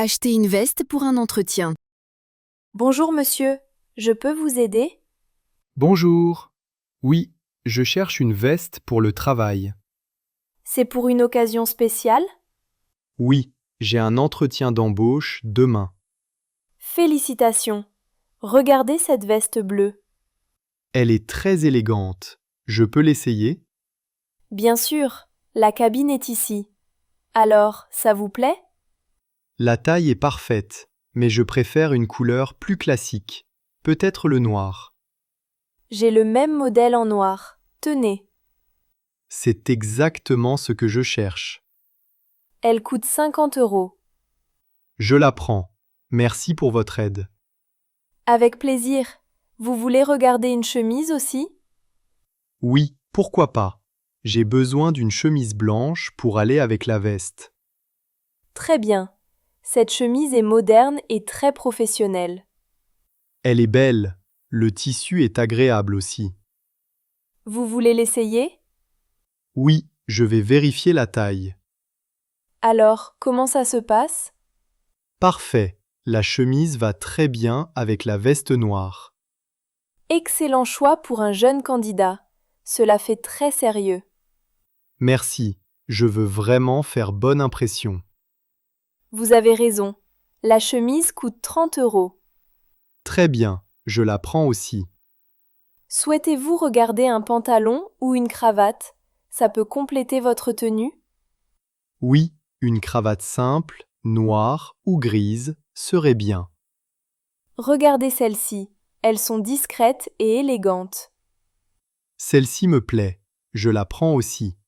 Acheter une veste pour un entretien. Bonjour monsieur, je peux vous aider? Bonjour. Oui, je cherche une veste pour le travail. C'est pour une occasion spéciale? Oui, j'ai un entretien d'embauche demain. Félicitations. Regardez cette veste bleue. Elle est très élégante. Je peux l'essayer? Bien sûr, la cabine est ici. Alors, ça vous plaît? La taille est parfaite, mais je préfère une couleur plus classique. Peut-être le noir. J'ai le même modèle en noir. Tenez, C'est exactement ce que je cherche. elle coûte 50 €. Je la prends. Merci pour votre aide. Avec plaisir. Vous voulez regarder une chemise aussi? Oui, pourquoi pas? J'ai besoin d'une chemise blanche pour aller avec la veste. Très bien. Cette chemise est moderne et très professionnelle. Elle est belle. Le tissu est agréable aussi. Vous voulez l'essayer? Oui, je vais vérifier la taille. Alors, comment ça se passe? Parfait. La chemise va très bien avec la veste noire. Excellent choix pour un jeune candidat. Cela fait très sérieux. Merci. Je veux vraiment faire bonne impression. Vous avez raison. La chemise coûte 30 €. Très bien. Je la prends aussi. Souhaitez-vous regarder un pantalon ou une cravate? Ça peut compléter votre tenue. Oui, une cravate simple, noire ou grise serait bien. Regardez celles-ci. Elles sont discrètes et élégantes. Celle-ci me plaît. Je la prends aussi.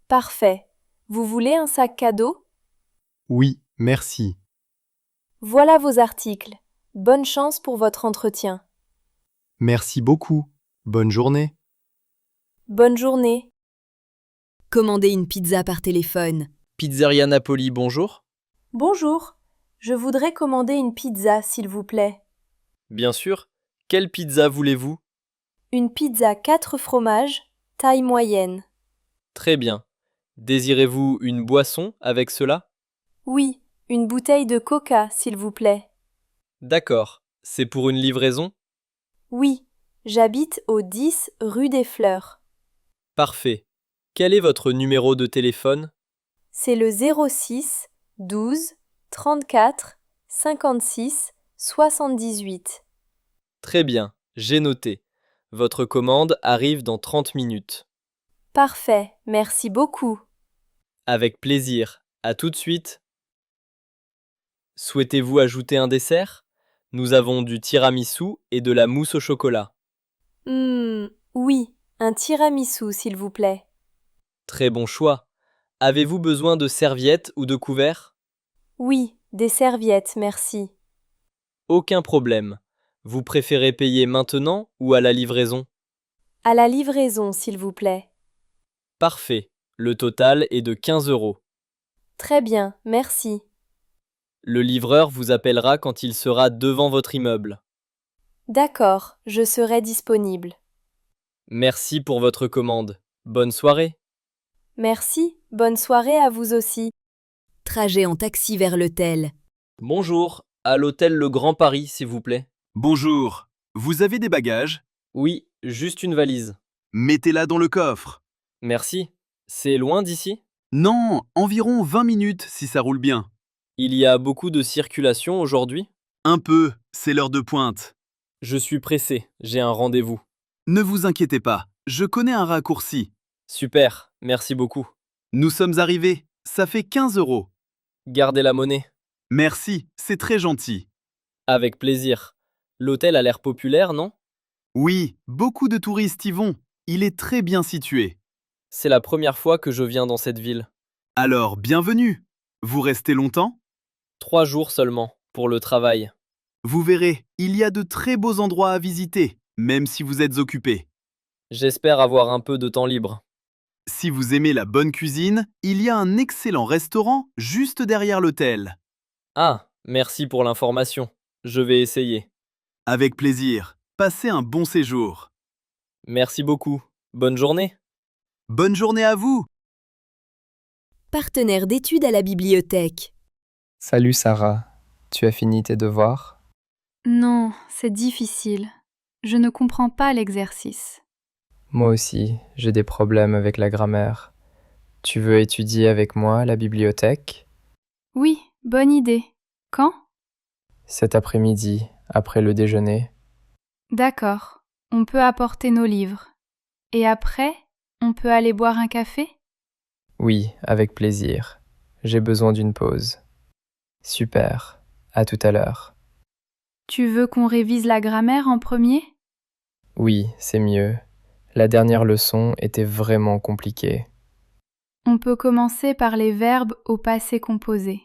Parfait. Vous voulez un sac cadeau? Oui, merci. Voilà vos articles. Bonne chance pour votre entretien. Merci beaucoup. Bonne journée. Bonne journée. Commander une pizza par téléphone. Pizzeria Napoli, bonjour. Bonjour. Je voudrais commander une pizza, s'il vous plaît. Bien sûr. Quelle pizza voulez-vous? Une pizza 4 fromages, taille moyenne. Très bien. Désirez-vous une boisson avec cela? Oui, une bouteille de coca, s'il vous plaît. D'accord. C'est pour une livraison? Oui, j'habite au 10 rue des Fleurs. Parfait. Quel est votre numéro de téléphone? C'est le 06 12 34 56 78. Très bien, j'ai noté. Votre commande arrive dans 30 minutes. Parfait, merci beaucoup. Avec plaisir. À tout de suite. Souhaitez-vous ajouter un dessert? Nous avons du tiramisu et de la mousse au chocolat. Oui, un tiramisu, s'il vous plaît. Très bon choix. Avez-vous besoin de serviettes ou de couverts? Oui, des serviettes, merci. Aucun problème. Vous préférez payer maintenant ou à la livraison? À la livraison, s'il vous plaît. Parfait. Le total est de 15 €. Très bien, merci. Le livreur vous appellera quand il sera devant votre immeuble. D'accord, je serai disponible. Merci pour votre commande. Bonne soirée. Merci, bonne soirée à vous aussi. Trajet en taxi vers l'hôtel. Bonjour, à l'hôtel Le Grand Paris, s'il vous plaît. Bonjour, vous avez des bagages? Oui, juste une valise. Mettez-la dans le coffre. Merci. C'est loin d'ici? Non, environ 20 minutes si ça roule bien. Il y a beaucoup de circulation aujourd'hui? Un peu, c'est l'heure de pointe. Je suis pressé, j'ai un rendez-vous. Ne vous inquiétez pas, je connais un raccourci. Super, merci beaucoup. Nous sommes arrivés, ça fait 15 €. Gardez la monnaie. Merci, c'est très gentil. Avec plaisir. L'hôtel a l'air populaire, non? Oui, beaucoup de touristes y vont. Il est très bien situé. C'est la première fois que je viens dans cette ville. Alors, bienvenue. Vous restez longtemps? 3 jours seulement, pour le travail. Vous verrez, il y a de très beaux endroits à visiter, même si vous êtes occupé. J'espère avoir un peu de temps libre. Si vous aimez la bonne cuisine, il y a un excellent restaurant juste derrière l'hôtel. Ah, merci pour l'information. Je vais essayer. Avec plaisir. Passez un bon séjour. Merci beaucoup. Bonne journée. Bonne journée à vous. Partenaire d'études à la bibliothèque. Salut Sarah, tu as fini tes devoirs? Non, c'est difficile. Je ne comprends pas l'exercice. Moi aussi, j'ai des problèmes avec la grammaire. Tu veux étudier avec moi à la bibliothèque? Oui, bonne idée. Quand? Cet après-midi, après le déjeuner? D'accord. On peut apporter nos livres. Et après, on peut aller boire un café? Oui, avec plaisir. J'ai besoin d'une pause. Super, à tout à l'heure. Tu veux qu'on révise la grammaire en premier? Oui, c'est mieux. La dernière leçon était vraiment compliquée. On peut commencer par les verbes au passé composé.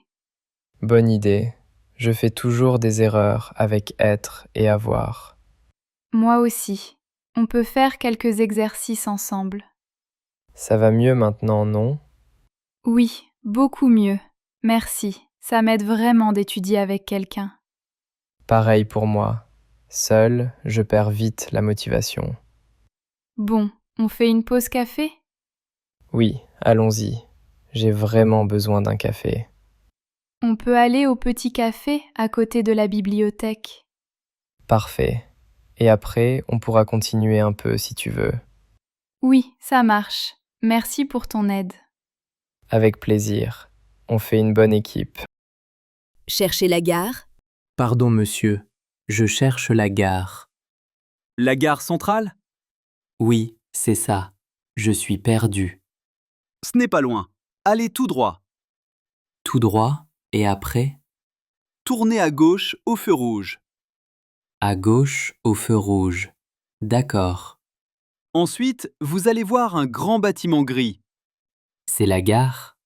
Bonne idée. Je fais toujours des erreurs avec être et avoir. Moi aussi. On peut faire quelques exercices ensemble. Ça va mieux maintenant, non? Oui, beaucoup mieux. Merci. Ça m'aide vraiment d'étudier avec quelqu'un. Pareil pour moi. Seul, je perds vite la motivation. Bon, on fait une pause café? Oui, allons-y. J'ai vraiment besoin d'un café. On peut aller au petit café à côté de la bibliothèque. Parfait. Et après, on pourra continuer un peu si tu veux. Oui, ça marche. Merci pour ton aide. Avec plaisir. On fait une bonne équipe. Cherchez la gare. Pardon, monsieur, je cherche la gare. La gare centrale? Oui, c'est ça. Je suis perdu. Ce n'est pas loin. Allez tout droit. Tout droit, et après? Tournez à gauche au feu rouge. À gauche, au feu rouge. D'accord. Ensuite, vous allez voir un grand bâtiment gris. C'est la gare?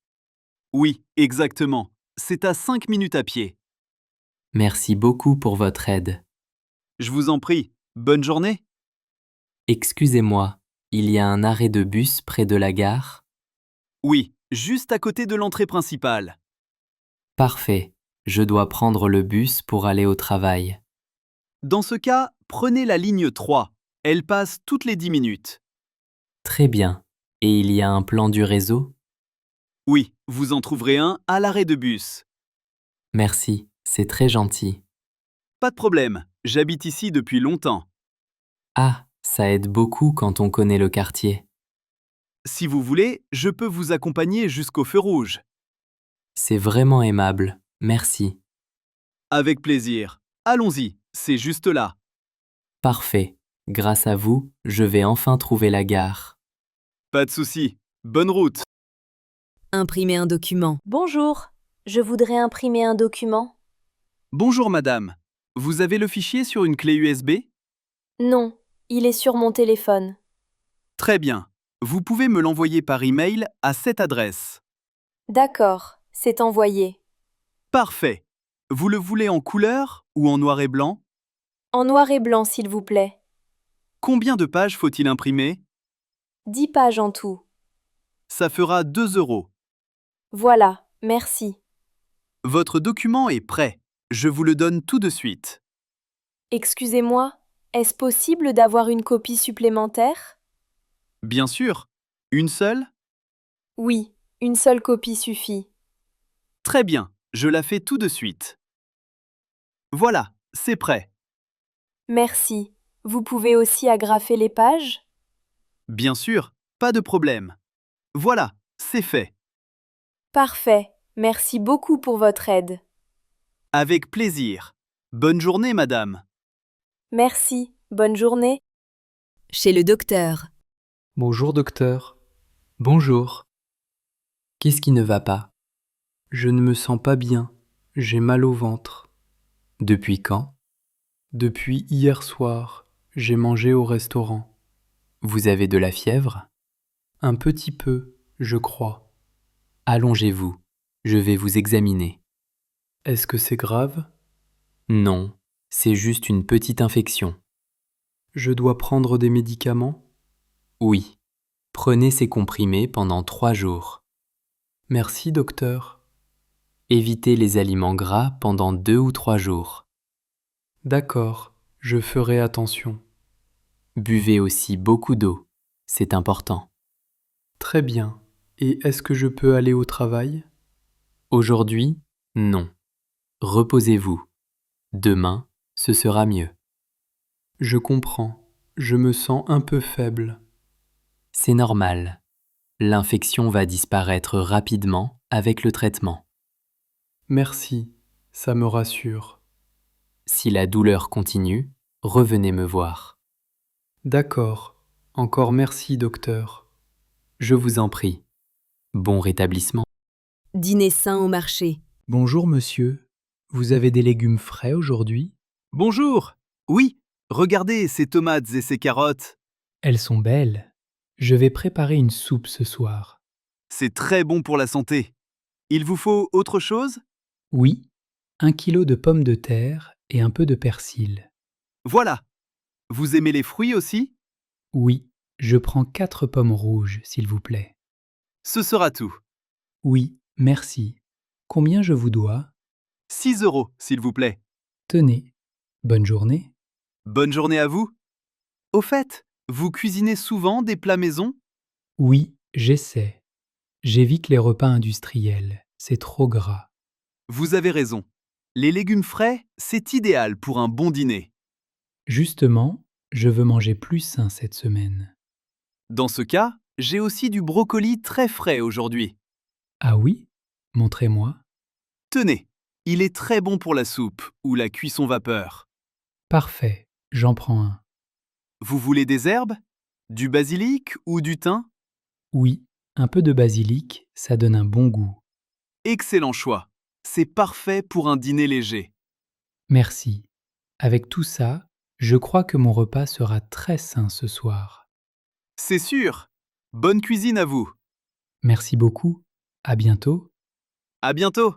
Oui, exactement. C'est à 5 minutes à pied. Merci beaucoup pour votre aide. Je vous en prie. Bonne journée. Excusez-moi, il y a un arrêt de bus près de la gare? Oui, juste à côté de l'entrée principale. Parfait. Je dois prendre le bus pour aller au travail. Dans ce cas, prenez la ligne 3. Elle passe toutes les 10 minutes. Très bien. Et il y a un plan du réseau? Oui, vous en trouverez un à l'arrêt de bus. Merci, c'est très gentil. Pas de problème, j'habite ici depuis longtemps. Ah, ça aide beaucoup quand on connaît le quartier. Si vous voulez, je peux vous accompagner jusqu'au feu rouge. C'est vraiment aimable. Merci. Avec plaisir. Allons-y, c'est juste là. Parfait. Grâce à vous, je vais enfin trouver la gare. Pas de souci. Bonne route. Imprimer un document. Bonjour, je voudrais imprimer un document. Bonjour madame. Vous avez le fichier sur une clé USB? Non, il est sur mon téléphone. Très bien. Vous pouvez me l'envoyer par email à cette adresse. D'accord, c'est envoyé. Parfait. Vous le voulez en couleur ou en noir et blanc? En noir et blanc, s'il vous plaît. Combien de pages faut-il imprimer? 10 pages en tout. Ça fera 2 €. Voilà, merci. Votre document est prêt. Je vous le donne tout de suite. Excusez-moi, est-ce possible d'avoir une copie supplémentaire? Bien sûr. Une seule? Oui, une seule copie suffit. Très bien. Je la fais tout de suite. Voilà, c'est prêt. Merci. Vous pouvez aussi agrafer les pages? Bien sûr, pas de problème. Voilà, c'est fait. Parfait. Merci beaucoup pour votre aide. Avec plaisir. Bonne journée, madame. Merci. Bonne journée. Chez le docteur. Bonjour docteur. Bonjour. Qu'est-ce qui ne va pas? Je ne me sens pas bien. J'ai mal au ventre. Depuis quand? Depuis hier soir, j'ai mangé au restaurant. Vous avez de la fièvre? Un petit peu, je crois. Allongez-vous. Je vais vous examiner. Est-ce que c'est grave? Non, c'est juste une petite infection. Je dois prendre des médicaments? Oui. Prenez ces comprimés pendant 3 jours. Merci docteur. Évitez les aliments gras pendant 2 ou 3 jours. D'accord, je ferai attention. Buvez aussi beaucoup d'eau. C'est important. Très bien. Et est-ce que je peux aller au travail? Aujourd'hui, non. reposez-vous. Demain, ce sera mieux. Je comprends. Je me sens un peu faible. C'est normal. L'infection va disparaître rapidement avec le traitement. Merci, ça me rassure. Si la douleur continue, revenez me voir. D'accord. Encore merci, docteur. Je vous en prie. Bon rétablissement. Dîner sain au marché. Bonjour monsieur, vous avez des légumes frais aujourd'hui? Bonjour. Oui, regardez ces tomates et ces carottes. Elles sont belles. Je vais préparer une soupe ce soir. C'est très bon pour la santé. Il vous faut autre chose? Oui, 1 kilo de pommes de terre et un peu de persil. Voilà. Vous aimez les fruits aussi? Oui, je prends 4 pommes rouges, s'il vous plaît. Ce sera tout. Oui, merci. Combien je vous dois? 6 €, s'il vous plaît. Tenez. Bonne journée. Bonne journée à vous. Au fait, vous cuisinez souvent des plats maison? Oui, j'essaie. J'évite les repas industriels, c'est trop gras. Vous avez raison. Les légumes frais, c'est idéal pour un bon dîner. Justement, je veux manger plus sain cette semaine. Dans ce cas, j'ai aussi du brocoli très frais aujourd'hui. Ah oui? Montrez-moi. Tenez, il est très bon pour la soupe ou la cuisson vapeur. Parfait, j'en prends un. Vous voulez des herbes? Du basilic ou du thym? Oui, un peu de basilic, ça donne un bon goût. Excellent choix. C'est parfait pour un dîner léger. Merci. Avec tout ça, je crois que mon repas sera très sain ce soir. C'est sûr. Bonne cuisine à vous. Merci beaucoup. À bientôt. À bientôt.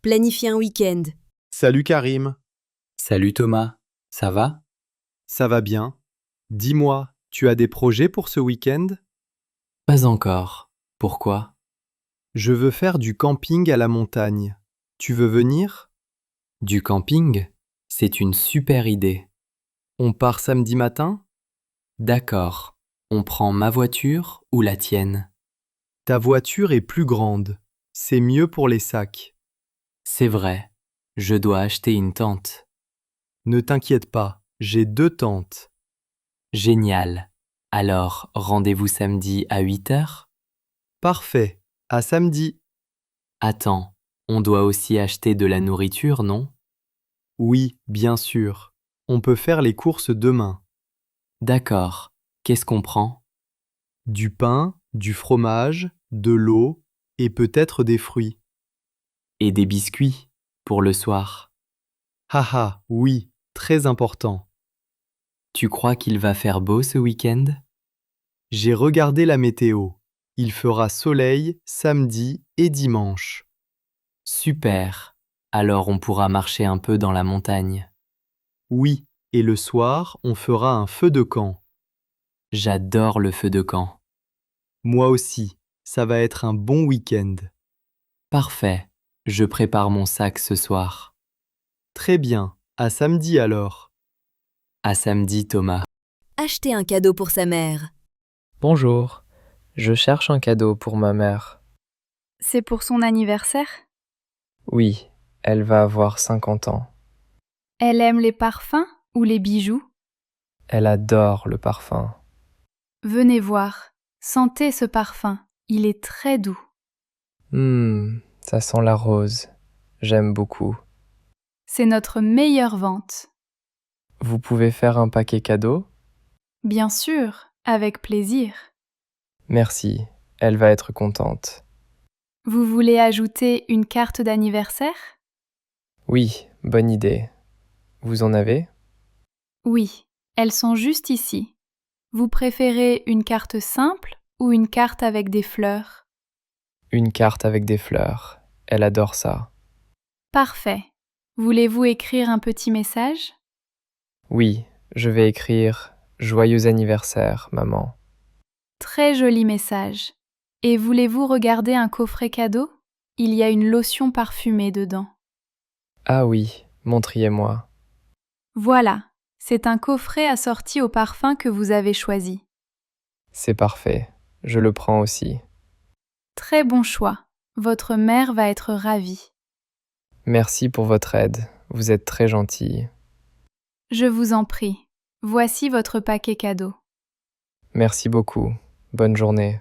Planifier un week-end. Salut Karim. Salut Thomas, ça va? Ça va bien? Dis-moi, tu as des projets pour ce week-end? Pas encore. Pourquoi? Je veux faire du camping à la montagne. Tu veux venir? Du camping? C'est une super idée. On part samedi matin? D'accord. On prend ma voiture ou la tienne? Ta voiture est plus grande. C'est mieux pour les sacs. C'est vrai. Je dois acheter une tente. Ne t'inquiète pas, j'ai 2 tentes. Génial. Alors, rendez-vous samedi à 8 h? Parfait. À samedi. Attends, on doit aussi acheter de la nourriture, non? Oui, bien sûr. On peut faire les courses demain. D'accord. Qu'est-ce qu'on prend? Du pain, du fromage, de l'eau et peut-être des fruits. Et des biscuits pour le soir. Haha, oui, très important. Tu crois qu'il va faire beau ce week-end? J'ai regardé la météo. Il fera soleil samedi et dimanche. Super. Alors on pourra marcher un peu dans la montagne. Oui, et le soir, on fera un feu de camp. J'adore le feu de camp. Moi aussi, ça va être un bon week-end. Parfait. Je prépare mon sac ce soir. Très bien, à samedi alors. À samedi, Thomas. Acheter un cadeau pour sa mère. Bonjour, je cherche un cadeau pour ma mère. C'est pour son anniversaire? Oui, elle va avoir 50 ans. Elle aime les parfums ou les bijoux? Elle adore le parfum. Venez voir. Sentez ce parfum. Il est très doux. Ça sent la rose. J'aime beaucoup. C'est notre meilleure vente. Vous pouvez faire un paquet cadeau? Bien sûr, avec plaisir. Merci, elle va être contente. Vous voulez ajouter une carte d'anniversaire? Oui, bonne idée. Vous en avez? Oui, elles sont juste ici. Vous préférez une carte simple ou une carte avec des fleurs? Une carte avec des fleurs. Elle adore ça. Parfait. Voulez-vous écrire un petit message? Oui, je vais écrire « Joyeux anniversaire, maman ». Très joli message. Et voulez-vous regarder un coffret cadeau? Il y a une lotion parfumée dedans. Ah oui, montriez-moi. Voilà, c'est un coffret assorti au parfum que vous avez choisi. C'est parfait, je le prends aussi. Très bon choix. Votre mère va être ravie. Merci pour votre aide. Vous êtes très gentille. Je vous en prie. Voici votre paquet cadeau. Merci beaucoup. Bonne journée.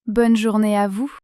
Bonne journée à vous.